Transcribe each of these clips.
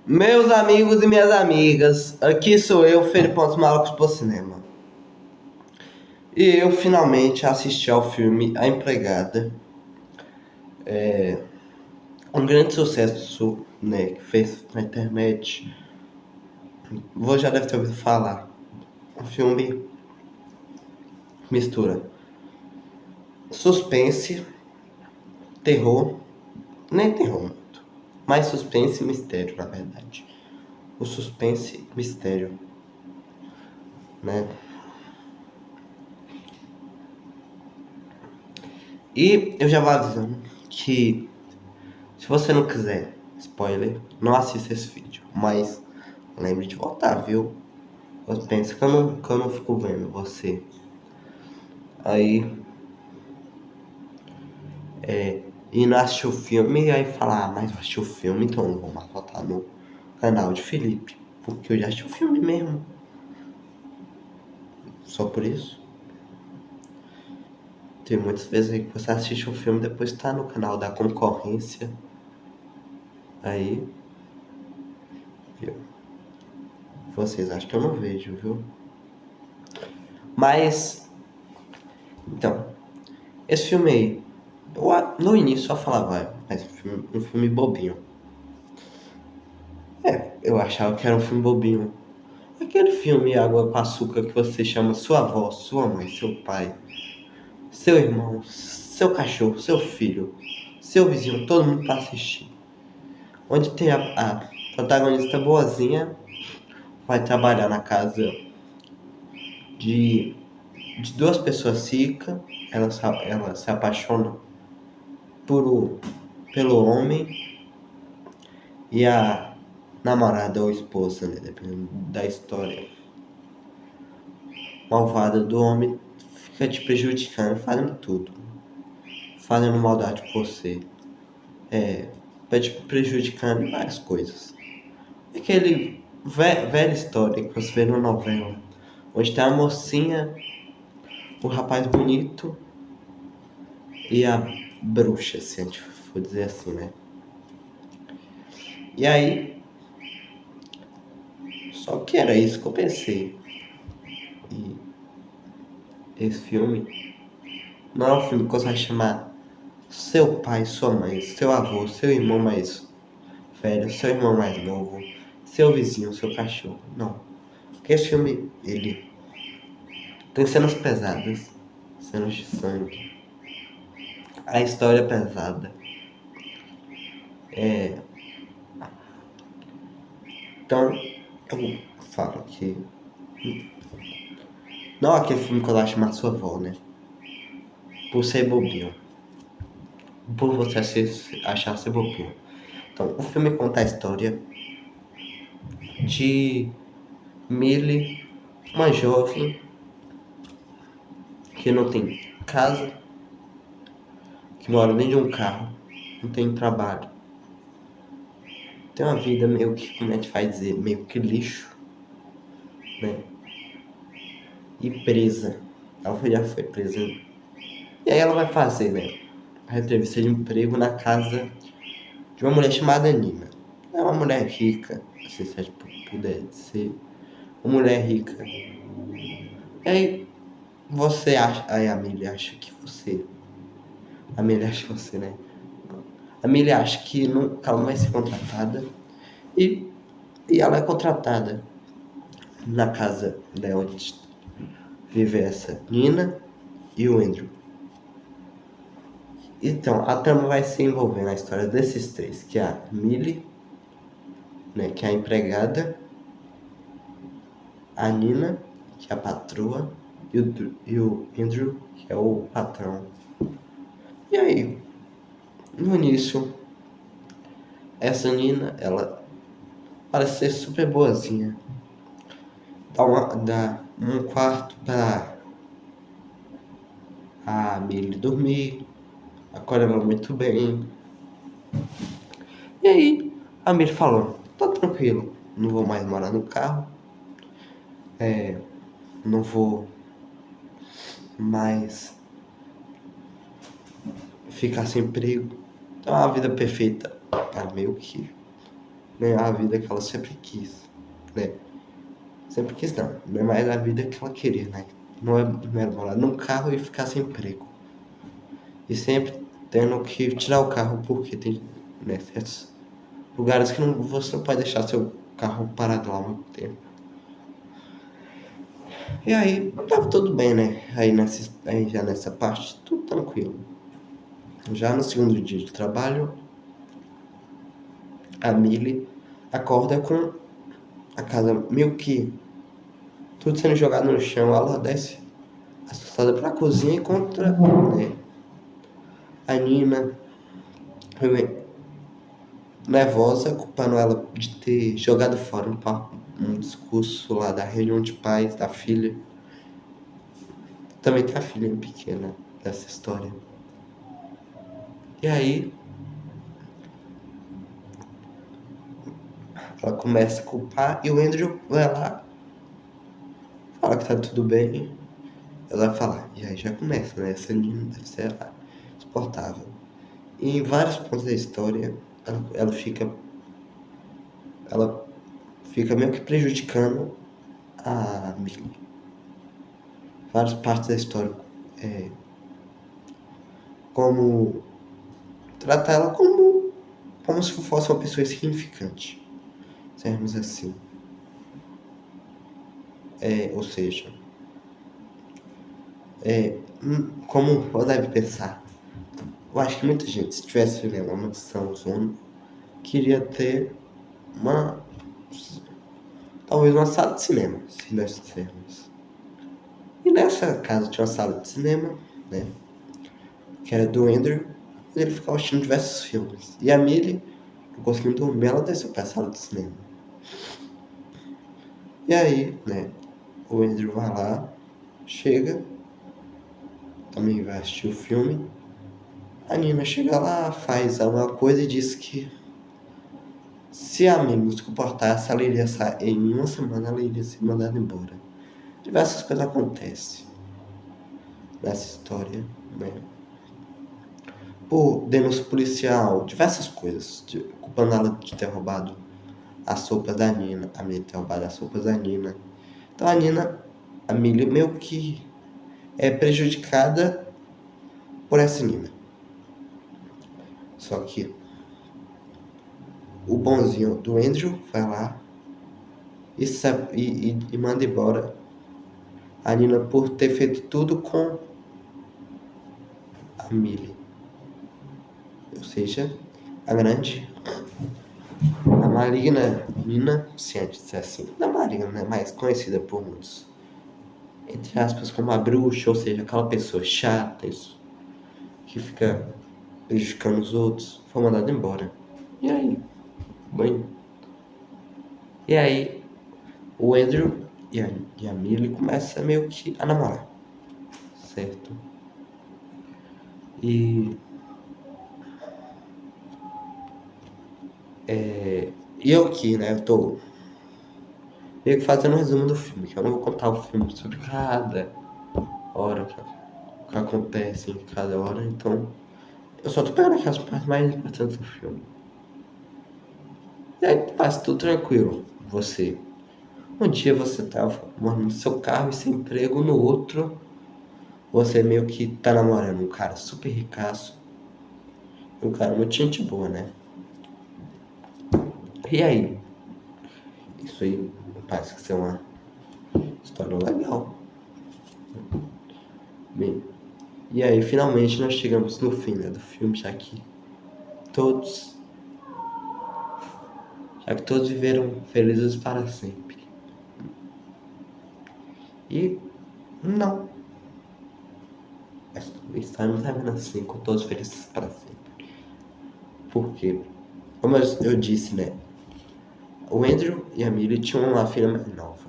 Meus amigos e minhas amigas, aqui sou eu, Felipão Malucos pro Cinema. E eu finalmente assisti ao filme A Empregada. Um grande sucesso, né, que fez na internet. Você já deve ter ouvido falar. O filme mistura suspense, terror, nem terror muito, mais suspense e mistério, na verdade. O suspense e mistério, né? E eu já vou avisando que se você não quiser spoiler, não assista esse vídeo. Mas lembre de voltar, viu? Eu penso que eu não fico vendo você. Aí, e não assistiu o filme, e aí falar, mas eu assisti o filme, então não vou mais voltar no canal de Felipe. Porque eu já assisti o filme mesmo. Só por isso. Tem muitas vezes aí que você assiste um filme e depois tá no canal da concorrência. Aí, viu? Vocês acham que eu não vejo, viu? Mas, então, esse filme aí, no início eu falava, mas um filme bobinho. Eu achava que era um filme bobinho. Aquele filme Água com Açúcar que você chama sua avó, sua mãe, seu pai, seu irmão, seu cachorro, seu filho, seu vizinho, todo mundo pra assistir. Onde tem a protagonista boazinha, vai trabalhar na casa de, de duas pessoas ricas, ela se apaixona pelo homem e a namorada ou esposa, né, dependendo da história, malvada do homem fica te prejudicando, fazendo tudo, fazendo maldade com você, vai te prejudicando em várias coisas. Aquele velha história que você vê numa novela, onde tem a mocinha, o rapaz bonito e a bruxa, se a gente for dizer assim, né? E aí, só que era isso que eu pensei. E esse filme não é um filme que você vai chamar seu pai, sua mãe, seu avô, seu irmão mais velho, seu irmão mais novo, seu vizinho, seu cachorro. Não. Porque esse filme, ele tem cenas pesadas, cenas de sangue, a história é pesada. Então, eu falo que não é aquele filme que eu acho mais sua avó, né? Por ser bobinho. Por você achar ser bobinho. Então, o filme conta a história de Millie, uma jovem que não tem casa, que mora dentro de um carro, não tem trabalho. Tem uma vida meio que, como a gente vai dizer, meio que lixo, né? E presa. Ela já foi presa. E aí ela vai fazer, né? A entrevista de emprego na casa de uma mulher chamada Nina. É uma mulher rica, assim, se a gente puder dizer. Uma mulher rica. E aí você acha. Aí a Millie acha que você. A Millie acha que você, né? A Millie acha que ela não vai ser contratada. E, e ela é contratada na casa dela onde vive essa Nina e o Andrew. Então, a trama vai se envolver na história desses três, que é a Millie, né, que é a empregada, a Nina, que é a patroa, e o Andrew, que é o patrão. E aí, no início, essa Nina, ela parece ser super boazinha. Dá um quarto para a Millie dormir, acolhe ela muito bem. E aí, a Millie falou, tá tranquilo, não vou mais morar no carro, não vou mais ficar sem emprego. Então, a vida perfeita, cara, meio que né, a vida que ela sempre quis, né? Sempre quis não é mais a vida que ela queria, né? Não era morar num carro e ficar sem emprego. E sempre tendo que tirar o carro porque tem, né, certos lugares que você não pode deixar seu carro parado lá muito tempo. E aí, tava tudo bem, né? Aí já nessa parte, tudo tranquilo. Já no segundo dia de trabalho, a Millie acorda com a casa meio que tudo sendo jogado no chão. Ela desce assustada pra cozinha e encontra, né, a Nina nervosa, culpando ela de ter jogado fora um discurso lá da reunião de pais da filha. Também tem a filha pequena dessa história. E aí, ela começa a culpar e o Andrew vai lá, fala que tá tudo bem. Ela vai falar, e aí já começa, né? Essa menina deve ser insuportável. E em vários pontos da história, ela fica meio que prejudicando a Millie. Várias partes da história. Como tratar ela como se fosse uma pessoa insignificante. Sermos assim. Ou seja, como você deve pensar, eu acho que muita gente, se tivesse, né, uma mansão zona, queria ter talvez uma sala de cinema, se nós dissermos. E nessa casa tinha uma sala de cinema, né, que era do Andrew, e ele ficava assistindo diversos filmes. E a Millie, não conseguindo dormir, ela desceu pra sala de cinema. E aí, né, o Andrew vai lá, chega, também vai assistir o filme. A Nina chega lá, faz alguma coisa e diz que se a Millie não se comportasse, ela iria sair, em uma semana ela iria ser mandada embora. Diversas coisas acontecem nessa história, né? Por denúncia policial, diversas coisas, culpando ela de ter roubado as roupas da Nina, a Millie ter roubado as roupas da Nina. Então a Millie meio que é prejudicada por essa Nina. Só que o bonzinho do Andrew vai lá e manda embora a Nina por ter feito tudo com a Millie. Ou seja, a maligna Nina, se a dizer assim, não maligna, né, mais conhecida por muitos, entre aspas, como a bruxa, ou seja, aquela pessoa chata, isso, que fica prejudicando os outros, foi mandada embora. E aí? Bem, e aí, o Andrew e a Millie começam meio que a namorar, certo? E eu aqui, né, eu tô meio que fazendo um resumo do filme, que eu não vou contar o filme sobre cada hora que acontece em cada hora, então eu só tô pegando aquelas partes mais importantes do filme. E aí passa tudo tranquilo. Um dia você tá morando no seu carro e sem emprego, no outro você meio que tá namorando um cara super ricaço, um cara muito gente boa, né? E aí? Isso aí parece ser uma história legal. Bem, e aí finalmente nós chegamos no fim, né, do filme, todos já que todos viveram felizes para sempre. E não, a história não termina assim, com todos felizes para sempre. Por quê? Como eu disse, né? O Andrew e a Millie tinham uma filha mais nova.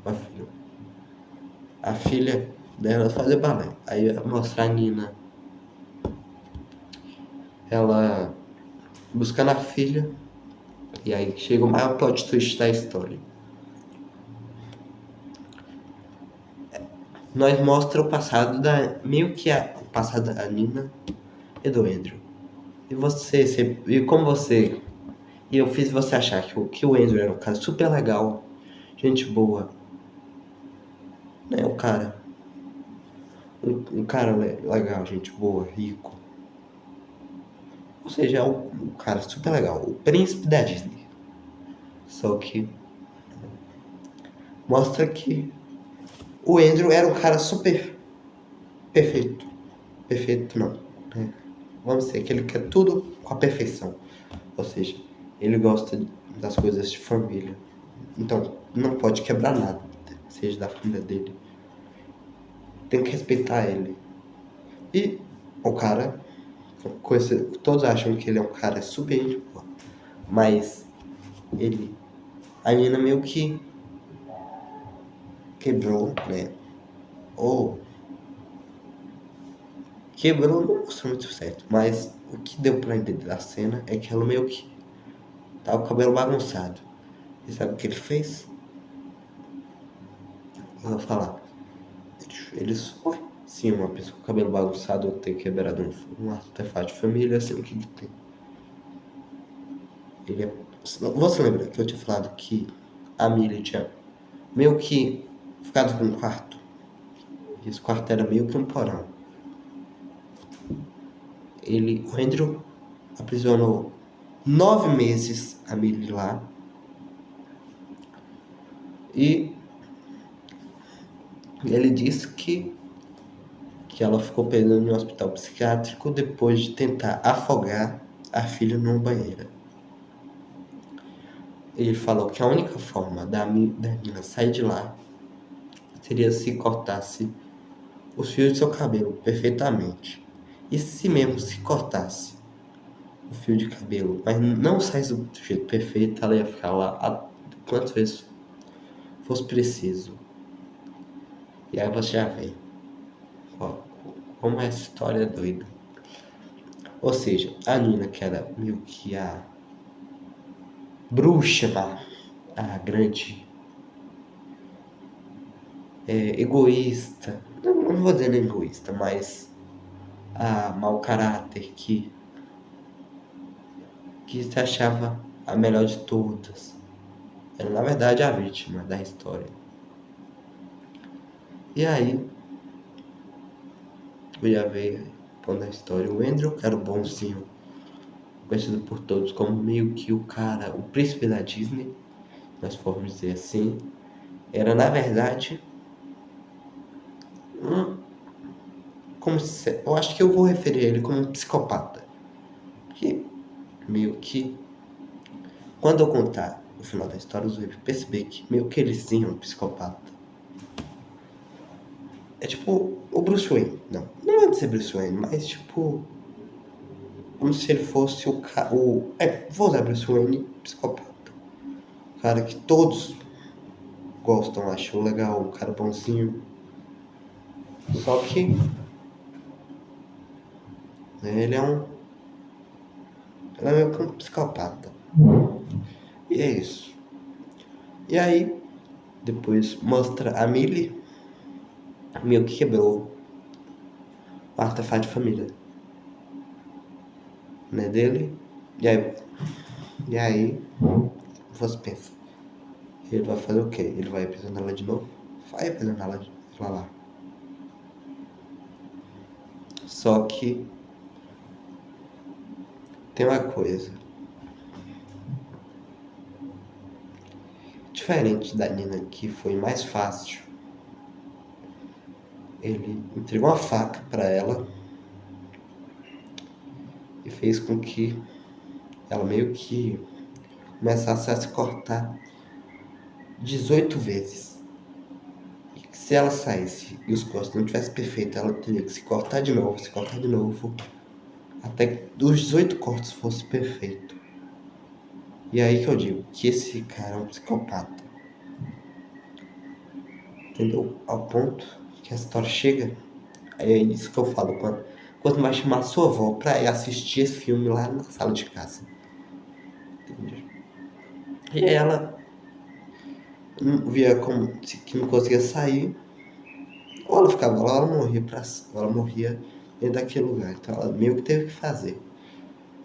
Uma filha. A filha dela fazia balé. Aí mostra a Nina, ela buscando a filha. E aí chega o maior plot twist da história. Nós mostra o passado o passado da Nina e do Andrew. E como você E eu fiz você achar que o Andrew era um cara super legal, gente boa, né? O cara. Um cara legal, gente boa, rico. Ou seja, é um cara super legal, o príncipe da Disney. Só que mostra que o Andrew era um cara super perfeito. Perfeito não. Né? Vamos dizer que ele quer tudo com a perfeição. Ou seja, ele gosta das coisas de família. Então, não pode quebrar nada, seja da família dele. Tem que respeitar ele. E o cara, todos acham que ele é um cara super íntimo, mas a menina meio que quebrou, né? Ou quebrou, não mostrou muito certo, mas o que deu pra entender da cena é que ela meio que tá com o cabelo bagunçado. E sabe o que ele fez? Eu vou falar. Ele só, sim, uma pessoa com o cabelo bagunçado ou ter quebrado um artefato de família, assim, o que que tem? Ele é... Você lembra que eu tinha falado que a Millie tinha meio que ficado com um quarto? E esse quarto era meio que um porão. O Andrew aprisionou 9 meses a Millie lá. E ele disse que ela ficou presa em um hospital psiquiátrico depois de tentar afogar a filha numa banheira. Ele falou que a única forma da menina sair de lá seria se cortasse os fios de seu cabelo perfeitamente. E se mesmo se cortasse o fio de cabelo, mas não saísse do jeito perfeito, ela ia ficar lá quantas vezes fosse preciso. E aí você já vê como essa história é doida. Ou seja, a Nina, que era meio que a bruxa lá, a grande egoísta, não vou dizer egoísta, mas a mau caráter que se achava a melhor de todas. Era na verdade a vítima da história. E aí, eu ia ver quando a história, o Andrew, que era o bonzinho, conhecido por todos como meio que o cara, o príncipe da Disney, nós formos dizer assim, era na verdade um, eu acho que eu vou referir ele como um psicopata. Que meio que quando eu contar o final da história, os vai perceber que meio que ele sim é um psicopata. É tipo o Bruce Wayne. Não é de ser Bruce Wayne, mas tipo como se ele fosse vou usar Bruce Wayne, psicopata. O cara que todos gostam, acham legal, um cara bonzinho. Só que né, ele é meio que um psicopata. E é isso. E aí, depois mostra a Millie, meio que quebrou o artefato de família, né, dele. E aí você pensa, ele vai fazer o quê? Ele vai aprisionar ela de novo? Vai aprisionar ela lá. Só que tem uma coisa. Diferente da Nina, que foi mais fácil, ele entregou uma faca para ela e fez com que ela meio que começasse a se cortar 18 vezes. E se ela saísse e os cortes não tivessem perfeito, ela teria que se cortar de novo, até que os 18 cortes fossem perfeitos. E aí que eu digo que esse cara é um psicopata. Entendeu? Ao ponto que a história chega. É isso que eu falo. Quando vai chamar sua avó pra ir assistir esse filme lá na sala de casa. Entendeu? E ela via como que não conseguia sair. Ou ela ficava lá, ela morria dentro daquele lugar. Então ela meio que teve que fazer.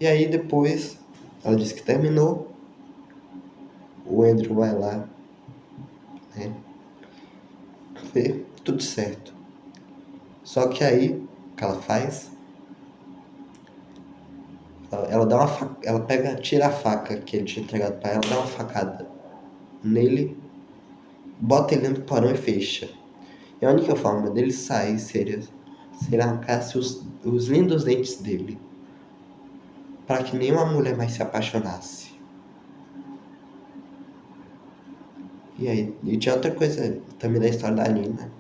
E aí depois ela disse que terminou. o Andrew vai lá, né? Vê tudo certo. Só que aí, o que ela faz? Ela dá ela pega, tira a faca que ele tinha entregado pra ela, dá uma facada nele, bota ele dentro do porão e fecha. E a única forma dele sair seria se ele arrancasse os lindos dentes dele, para que nenhuma mulher mais se apaixonasse. E aí, e tinha outra coisa também da história da Nina.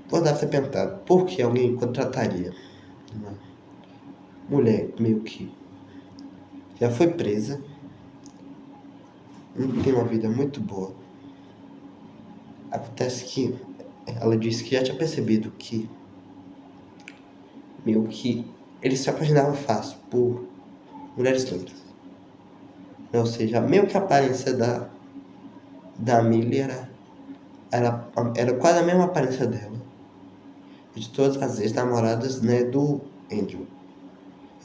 Vou dar pra você pensar, por que alguém contrataria uma mulher meio que já foi presa, tem uma vida muito boa. Acontece que ela disse que já tinha percebido que meio que ele se apaixonava fácil por mulheres loiras. Ou seja, meio que a aparência da Millie era quase a mesma aparência dela. De todas as ex-namoradas, né, do Andrew.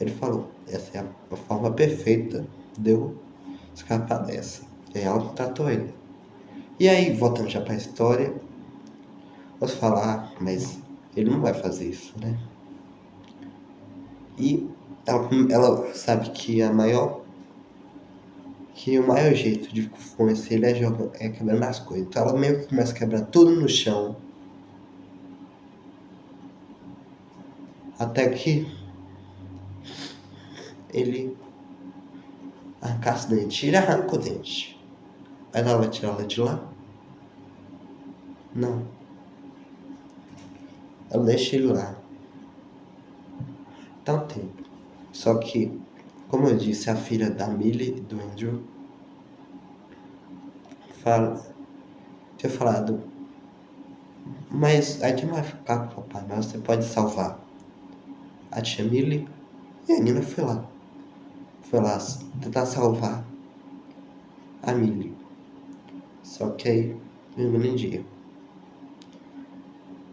Ele falou, essa é a forma perfeita de eu escapar dessa. E aí ela contratou ele. E aí, voltando já pra história, posso falar, mas ele não vai fazer isso, né? E ela sabe que o maior jeito de convencer ele é quebrando as coisas. Então ela meio que começa a quebrar tudo no chão. Até que ele arranca o dente. Tira, arranca o dente. Aí ela vai tirar ela de lá? Não. Ela deixa ele lá. Dá um tempo. Só que, como eu disse, a filha da Millie e do Andrew tinha falado, mas a gente não vai ficar com o papai, mas você pode salvar a tia Millie. E a Nina foi lá. Foi lá tentar salvar a Millie. Só que aí, no mesmo dia,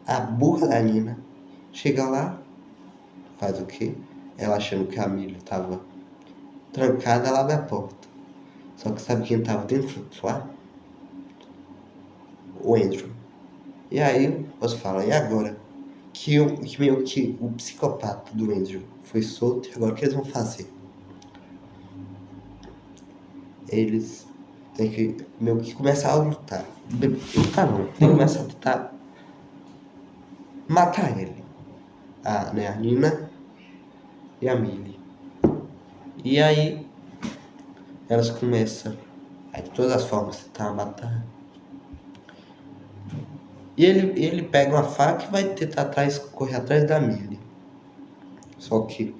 a burra da Nina chega lá, faz o quê? Ela achando que a Millie tava trancada, ela abre a porta. Só que sabe quem tava dentro lá? O Andrew. E aí você fala, e agora? Que meio que o psicopata do Andrew foi solto, e agora o que eles vão fazer? Eles têm que meio que começar a lutar. Lutar não, tem que começar a lutar. Matar ele. A Nina e a Millie. E aí elas começam de todas as formas tentar matar. E ele pega uma faca e vai tentar correr atrás da Millie. Só que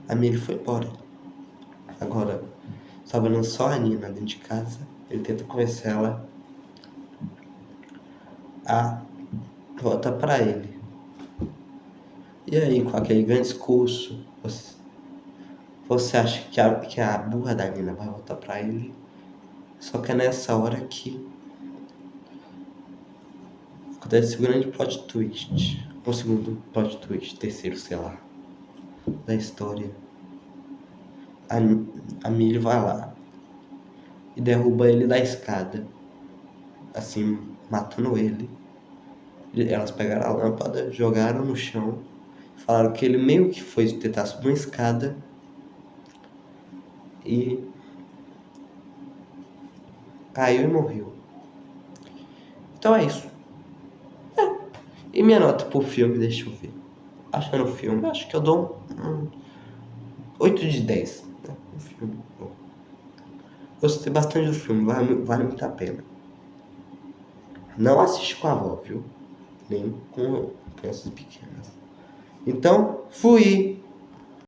a Millie foi embora. Agora, sobrando só a Nina dentro de casa, ele tenta convencer ela a voltar pra ele. E aí, com aquele grande discurso, você acha que a burra da Nina vai voltar pra ele? Só que é nessa hora que acontece o grande plot twist. O segundo plot twist, terceiro, sei lá, da história. A Millie vai lá e derruba ele da escada, assim, matando ele. Elas pegaram a lâmpada, jogaram no chão, falaram que ele meio que foi tentar subir uma escada e caiu e morreu. Então é isso. E minha nota pro filme, deixa eu ver. Achando o filme, acho que eu dou um 8 de 10. Um filme bom. Gostei bastante do filme, vale muito a pena. Não assiste com a avó, viu? Nem com crianças pequenas. Então, fui!